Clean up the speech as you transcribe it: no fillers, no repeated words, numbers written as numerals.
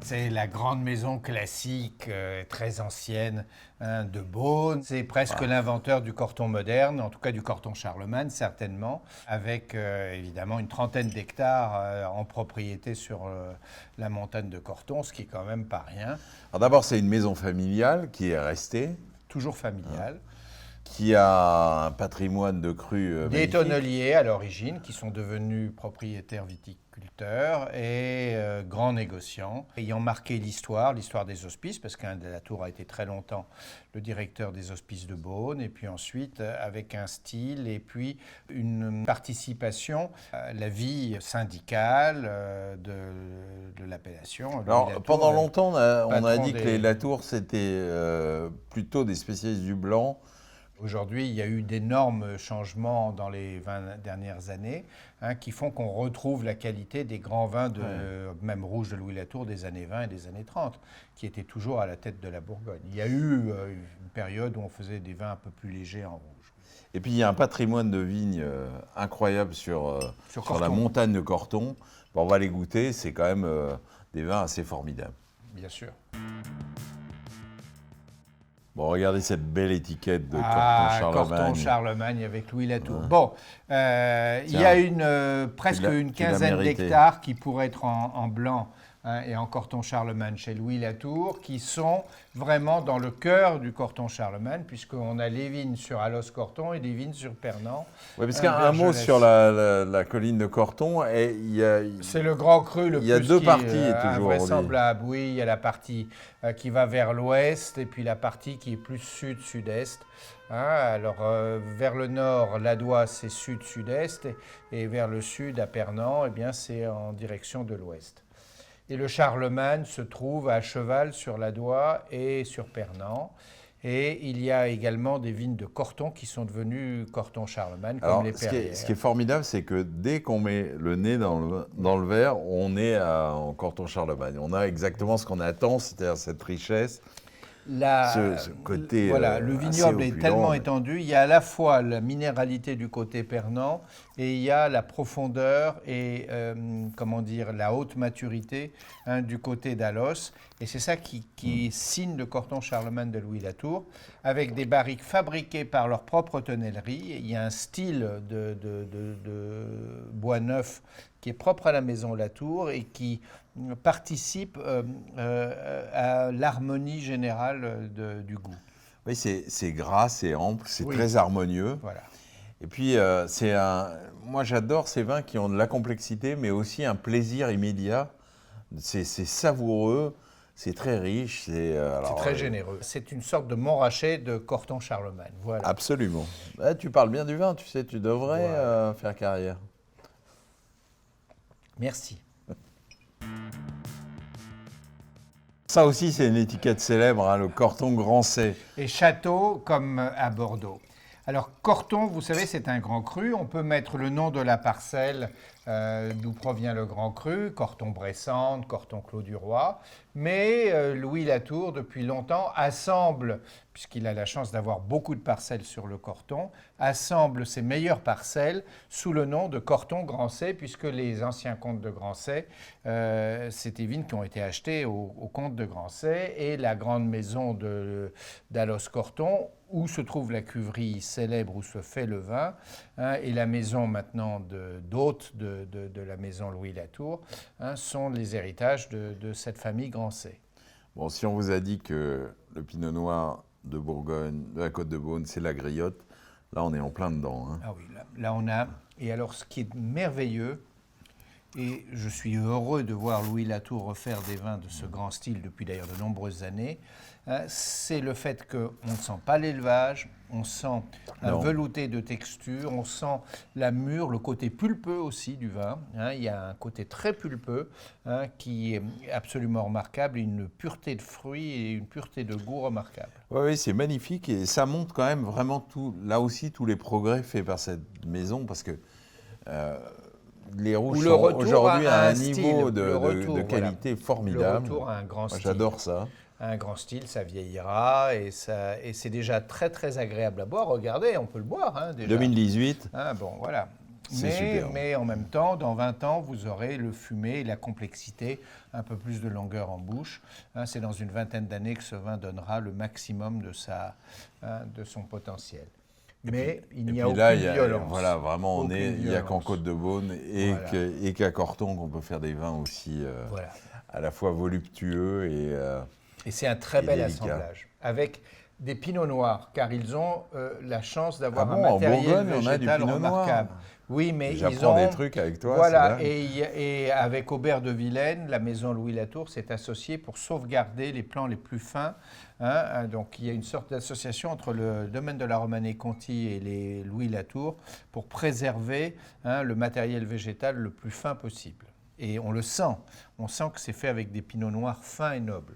C'est la grande maison classique, très ancienne, hein, de Beaune. C'est presque l'inventeur du Corton moderne, en tout cas du Corton Charlemagne, certainement, avec évidemment une trentaine d'hectares en propriété sur la montagne de Corton, ce qui est quand même pas rien. Alors d'abord, c'est une maison familiale qui est restée, Toujours familiale. qui a un patrimoine de cru Des magnifique. tonneliers à l'origine qui sont devenus propriétaires viticulteurs et grands négociants, ayant marqué l'histoire des hospices, parce qu'Alain de la Tour a été très longtemps le directeur des hospices de Beaune, et puis ensuite avec un style et puis une participation à la vie syndicale de l'appellation. Alors, pendant longtemps, on a dit que les des... Latour, c'était plutôt des spécialistes du blanc. Aujourd'hui, il y a eu d'énormes changements dans les 20 dernières années, hein, qui font qu'on retrouve la qualité des grands vins, même rouges de Louis Latour des années 20 et des années 30, qui étaient toujours à la tête de la Bourgogne. Il y a eu une période où on faisait des vins un peu plus légers en rouge. Et puis, il y a un patrimoine de vignes incroyable sur la montagne de Corton. Bon, on va les goûter, c'est quand même des vins assez formidables. Bien sûr. Bon, regardez cette belle étiquette de Corton Charlemagne. Corton Charlemagne avec Louis Latour. Bon, il y a presque une quinzaine d'hectares qui pourraient être en blanc, hein, et en Corton Charlemagne chez Louis Latour, qui sont vraiment dans le cœur du Corton Charlemagne, puisqu'on a les vignes sur Alos Corton et des vignes sur Pernan. Oui, parce qu'un mot sur la colline de Corton, c'est le grand cru le plus. Il y a deux parties toujours. Invraisemblable, oui. Il y a la partie qui va vers l'ouest et puis la partie qui est plus sud-sud-est. Hein, alors, vers le nord, l'Adois, c'est sud-sud-est, et vers le sud, à Pernan, eh bien, c'est en direction de l'ouest. Et le Charlemagne se trouve à cheval sur l'Adois et sur Pernan. Et il y a également des vignes de Corton qui sont devenues Corton Charlemagne, comme les Perrières. Ce qui est formidable, c'est que dès qu'on met le nez dans le verre, on est en Corton Charlemagne. On a exactement ce qu'on attend, c'est-à-dire cette richesse. Ce côté voilà, le vignoble est tellement étendu, il y a à la fois la minéralité du côté Pernan et il y a la profondeur et la haute maturité, hein, du côté d'Alos. Et c'est ça qui signe le Corton Charlemagne de Louis Latour, avec des barriques fabriquées par leur propre tonnellerie. Il y a un style de bois neuf qui est propre à la maison Latour et qui participe à l'harmonie générale du goût. Oui, c'est gras, c'est ample, c'est très harmonieux. Voilà. Et puis, moi j'adore ces vins qui ont de la complexité, mais aussi un plaisir immédiat. C'est savoureux, c'est très riche. C'est très généreux. C'est une sorte de Montrachet de Corton Charlemagne. Voilà. Absolument. Tu parles bien du vin, tu sais, tu devrais faire carrière. Merci. Ça aussi, c'est une étiquette célèbre, hein, le Corton Grand C. Et château comme à Bordeaux. Alors, Corton, vous savez, c'est un grand cru. On peut mettre le nom de la parcelle d'où provient le grand cru, Corton-Bressande, Corton-Clos du Roi. Mais Louis Latour, depuis longtemps, assemble, puisqu'il a la chance d'avoir beaucoup de parcelles sur le Corton, assemble ses meilleures parcelles sous le nom de Corton Grand C, puisque les anciens comtes de Grand C, c'est des vignes qui ont été achetées au comte de Grand C, et la grande maison d'Alos Corton, où se trouve la cuverie célèbre où se fait le vin, hein, et la maison maintenant d'hôtes de la maison Louis Latour, hein, sont les héritages de cette famille Grand C. Bon, si on vous a dit que le pinot noir de Bourgogne, de la Côte de Beaune, c'est la griotte, là on est en plein dedans. Hein. Ah oui, là on a... Et alors ce qui est merveilleux, et je suis heureux de voir Louis Latour refaire des vins de ce grand style depuis d'ailleurs de nombreuses années, c'est le fait qu'on ne sent pas l'élevage, on sent un velouté de texture, on sent la mûre, le côté pulpeux aussi du vin. Hein, il y a un côté très pulpeux, hein, qui est absolument remarquable, une pureté de fruits et une pureté de goût remarquable. Oui, c'est magnifique et ça montre quand même vraiment là aussi tous les progrès faits par cette maison parce que les rouges sont aujourd'hui à un niveau de qualité formidable. Le retour à un grand style. J'adore ça. Un grand style, ça vieillira et c'est déjà très très agréable à boire. Regardez, on peut le boire, hein, déjà. 2018. Ah, bon, voilà. Mais en même temps, dans 20 ans, vous aurez le fumé et la complexité, un peu plus de longueur en bouche. C'est dans une vingtaine d'années que ce vin donnera le maximum de son potentiel. Mais il n'y a aucune violence. Voilà, vraiment, il n'y a qu'en Côte-de-Beaune et qu'à Corton qu'on peut faire des vins aussi à la fois voluptueux et c'est un très bel assemblage, avec des pinots noirs, car ils ont la chance d'avoir un matériel végétal remarquable. Oui, mais j'apprends des trucs avec toi. Voilà, et avec Aubert de Vilaine, la maison Louis Latour s'est associée pour sauvegarder les plants les plus fins. Donc il y a une sorte d'association entre le domaine de la Romanée-Conti et les Louis Latour pour préserver le matériel végétal le plus fin possible. Et on le sent, que c'est fait avec des pinots noirs fins et nobles.